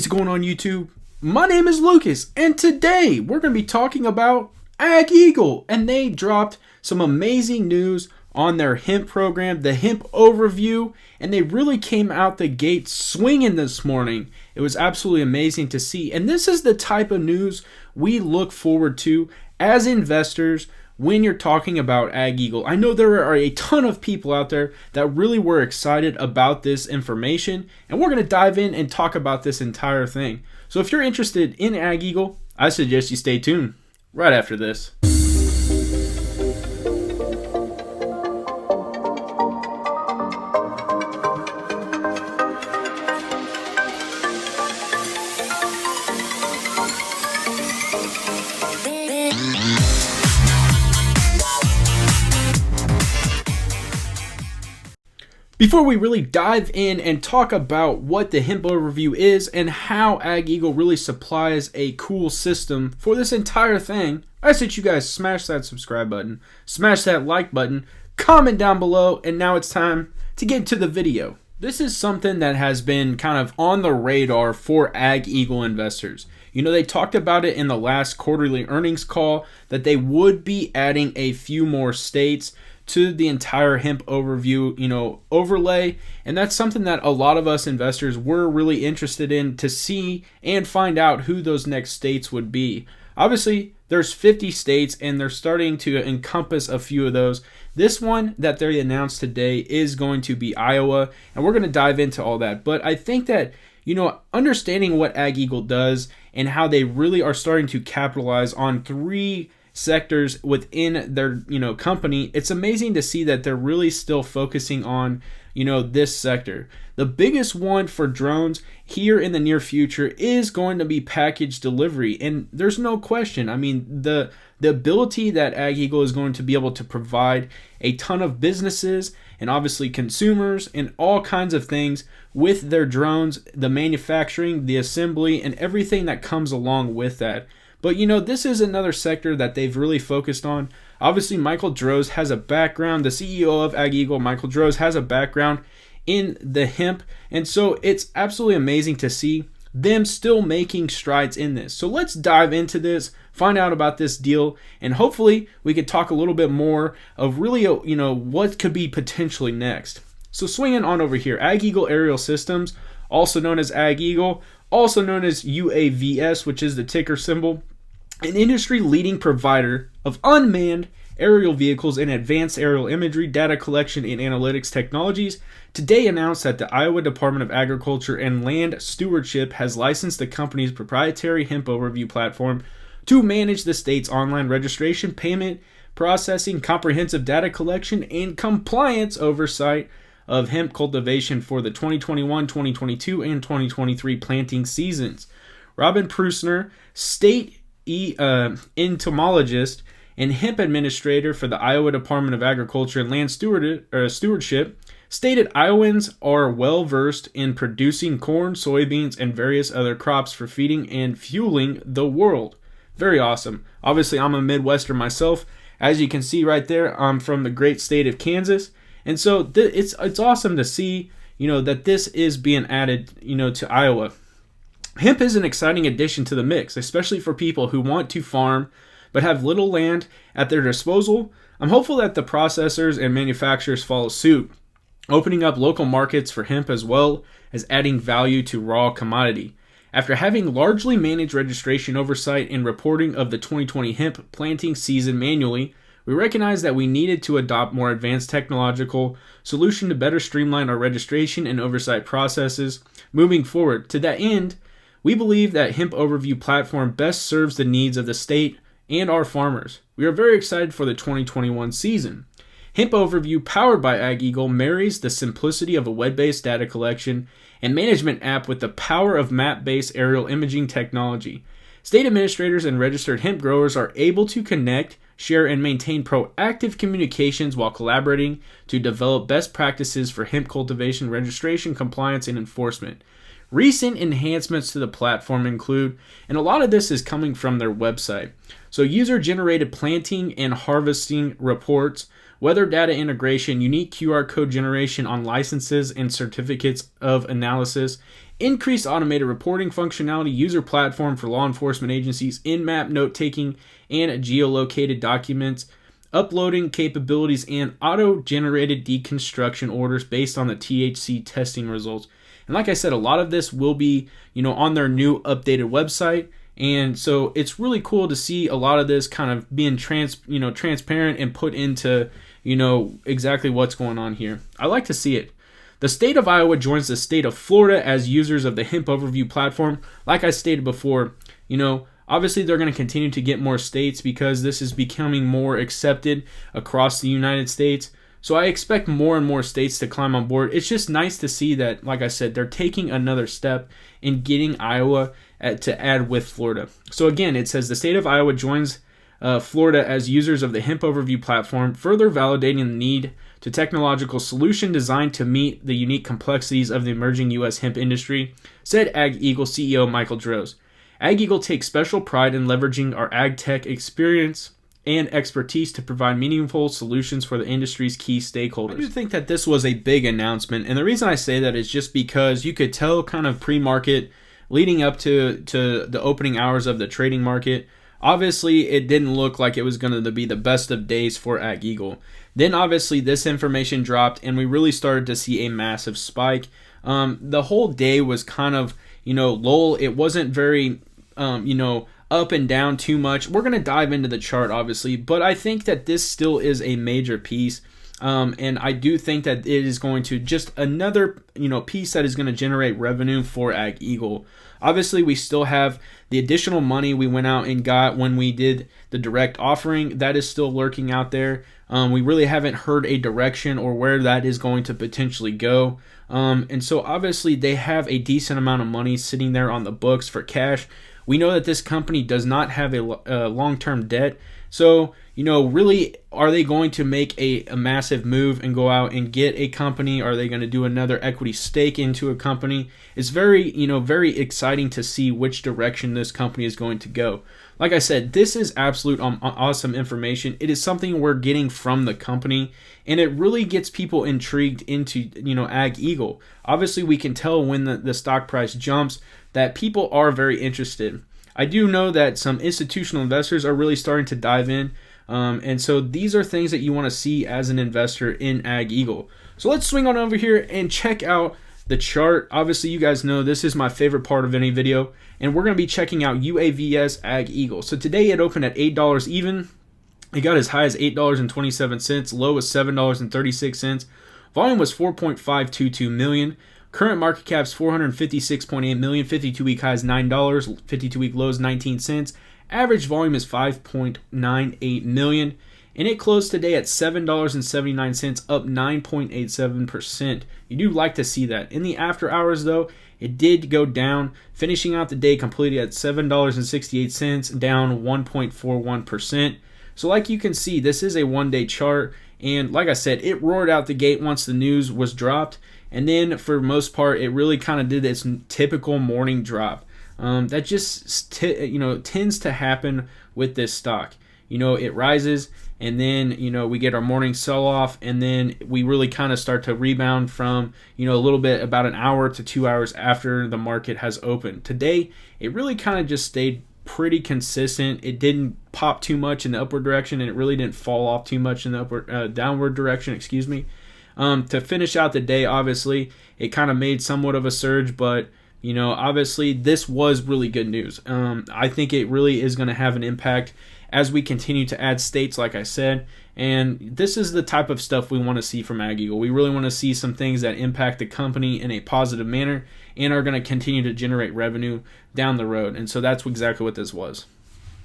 What is going on, YouTube? My name is Lucas, and today we're going to be talking about AgEagle, and they dropped some amazing news on their hemp program, the Hemp Overview, and they really came out the gate swinging this morning. It was absolutely amazing to see, and this is the type of news we look forward to as investors when you're talking about AgEagle. I know there are a ton of people out there that really were excited about this information, and we're going to dive in and talk about this entire thing. So if you're interested in AgEagle, I suggest you stay tuned right after this. Before we really dive in and talk about what the Hemp Overview is and how AgEagle really supplies a cool system for this entire thing, I suggest you guys smash that subscribe button, smash that like button, comment down below, and now it's time to get to the video. This is something that has been kind of on the radar for AgEagle investors. You know, they talked about it in the last quarterly earnings call that they would be adding a few more states to the entire hemp overview, overlay. And that's something that a lot of us investors were really interested in to see and find out who those next states would be. Obviously, there's 50 states and they're starting to encompass a few of those. This one that they announced today is going to be Iowa, and we're going to dive into all that. But I think that, understanding what AgEagle does and how they really are starting to capitalize on three sectors within their company, it's amazing to see that they're really still focusing on this sector. The biggest one for drones here in the near future is going to be package delivery, and there's no question. I mean, the ability that AgEagle is going to be able to provide a ton of businesses and obviously consumers and all kinds of things with their drones, the manufacturing, the assembly, and everything that comes along with that. But this is another sector that they've really focused on. Obviously, Michael Droz has a background. The CEO of AgEagle, Michael Droz, has a background in the hemp. And so it's absolutely amazing to see them still making strides in this. So let's dive into this, find out about this deal, and hopefully we could talk a little bit more of really, what could be potentially next. So swinging on over here, AgEagle Aerial Systems, also known as AgEagle, also known as UAVS, which is the ticker symbol, an industry-leading provider of unmanned aerial vehicles and advanced aerial imagery, data collection, and analytics technologies, today announced that the Iowa Department of Agriculture and Land Stewardship has licensed the company's proprietary Hemp Overview platform to manage the state's online registration, payment, processing, comprehensive data collection, and compliance oversight of hemp cultivation for the 2021, 2022, and 2023 planting seasons. Robin Prusner, state entomologist and hemp administrator for the Iowa Department of Agriculture and Land Stewardship, stated Iowans are well versed in producing corn, soybeans, and various other crops for feeding and fueling the world. Very awesome. Obviously, I'm a Midwestern myself. As you can see right there, I'm from the great state of Kansas. And so it's awesome to see, that this is being added, to Iowa. Hemp is an exciting addition to the mix, especially for people who want to farm but have little land at their disposal. I'm hopeful that the processors and manufacturers follow suit, opening up local markets for hemp as well as adding value to raw commodity. After having largely managed registration oversight and reporting of the 2020 hemp planting season manually, we recognized that we needed to adopt more advanced technological solution to better streamline our registration and oversight processes moving forward. To that end, we believe that Hemp Overview platform best serves the needs of the state and our farmers. We are very excited for the 2021 season. Hemp Overview, powered by AgEagle, marries the simplicity of a web-based data collection and management app with the power of map-based aerial imaging technology. State administrators and registered hemp growers are able to connect, share, and maintain proactive communications while collaborating to develop best practices for hemp cultivation, registration, compliance, and enforcement. Recent enhancements to the platform include, and a lot of this is coming from their website, so user-generated planting and harvesting reports, weather data integration, unique QR code generation on licenses and certificates of analysis, increased automated reporting functionality, user platform for law enforcement agencies, in-map note-taking and geolocated documents, uploading capabilities, and auto-generated deconstruction orders based on the THC testing results. And like I said, a lot of this will be, on their new updated website. And so it's really cool to see a lot of this kind of being transparent and put into, exactly what's going on here. I like to see it. The state of Iowa joins the state of Florida as users of the HempOverview platform. Like I stated before, obviously they're going to continue to get more states because this is becoming more accepted across the United States. So I expect more and more states to climb on board. It's just nice to see that, like I said, they're taking another step in getting Iowa to add with Florida. So again, it says the state of Iowa joins Florida as users of the HempOverview platform, further validating the need to technological solution designed to meet the unique complexities of the emerging U.S. hemp industry, said AgEagle CEO Michael Droz. AgEagle takes special pride in leveraging our ag tech experience and expertise to provide meaningful solutions for the industry's key stakeholders. I do think that this was a big announcement, and the reason I say that is just because you could tell kind of pre-market leading up to the opening hours of the trading market. Obviously, it didn't look like it was going to be the best of days for AgEagle. Then obviously this information dropped and we really started to see a massive spike. The whole day was kind of, lull. It wasn't very, up and down too much. We're going to dive into the chart, obviously, but I think that this still is a major piece. And I do think that it is going to just another, piece that is going to generate revenue for AgEagle. Obviously, we still have the additional money we went out and got when we did the direct offering. That is still lurking out there. We really haven't heard a direction or where that is going to potentially go. And so obviously they have a decent amount of money sitting there on the books for cash. We know that this company does not have a long-term debt. So, really, are they going to make a massive move and go out and get a company? Are they going to do another equity stake into a company? It's very, very exciting to see which direction this company is going to go. Like I said, this is absolute awesome information. It is something we're getting from the company, and it really gets people intrigued into, AgEagle. Obviously, we can tell when the stock price jumps that people are very interested. I do know that some institutional investors are really starting to dive in. And so these are things that you want to see as an investor in AgEagle. So let's swing on over here and check out the chart. Obviously, you guys know this is my favorite part of any video. And we're going to be checking out UAVS AgEagle. So today it opened at $8 even. It got as high as $8.27, low as $7.36. Volume was 4.522 million. Current market cap is $456.8 million. 52-week high is $9. 52-week low is 19 cents. Average volume is 5.98 million. And it closed today at $7.79, up 9.87%. You do like to see that. In the after hours, though, it did go down, finishing out the day completely at $7.68, down 1.41%. So like you can see, this is a one-day chart. And like I said, it roared out the gate once the news was dropped. And then for the most part, it really kind of did its typical morning drop. That just tends to happen with this stock. It rises, and then we get our morning sell-off, and then we really kind of start to rebound from a little bit about an hour to 2 hours after the market has opened. Today, it really kind of just stayed pretty consistent. It didn't pop too much in the upward direction, and it really didn't fall off too much in the downward direction. Excuse me. To finish out the day, obviously, it kind of made somewhat of a surge, but obviously this was really good news. I think it really is going to have an impact as we continue to add states, like I said, and this is the type of stuff we want to see from AgEagle. We really want to see some things that impact the company in a positive manner and are going to continue to generate revenue down the road, and so that's exactly what this was.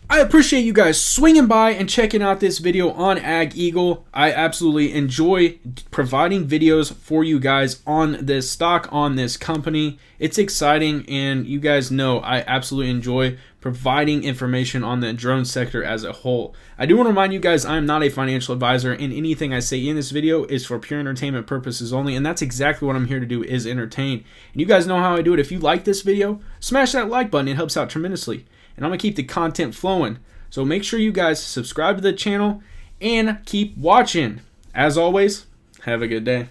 I appreciate you guys swinging by and checking out this video on AgEagle. I absolutely enjoy providing videos for you guys on this stock, on this company. It's exciting, and you guys know I absolutely enjoy providing information on the drone sector as a whole. I do want to remind you guys I am not a financial advisor, and anything I say in this video is for pure entertainment purposes only, and that's exactly what I'm here to do, is entertain. And you guys know how I do it. If you like this video, smash that like button. It helps out tremendously. And I'm going to keep the content flowing. So make sure you guys subscribe to the channel and keep watching. As always, have a good day.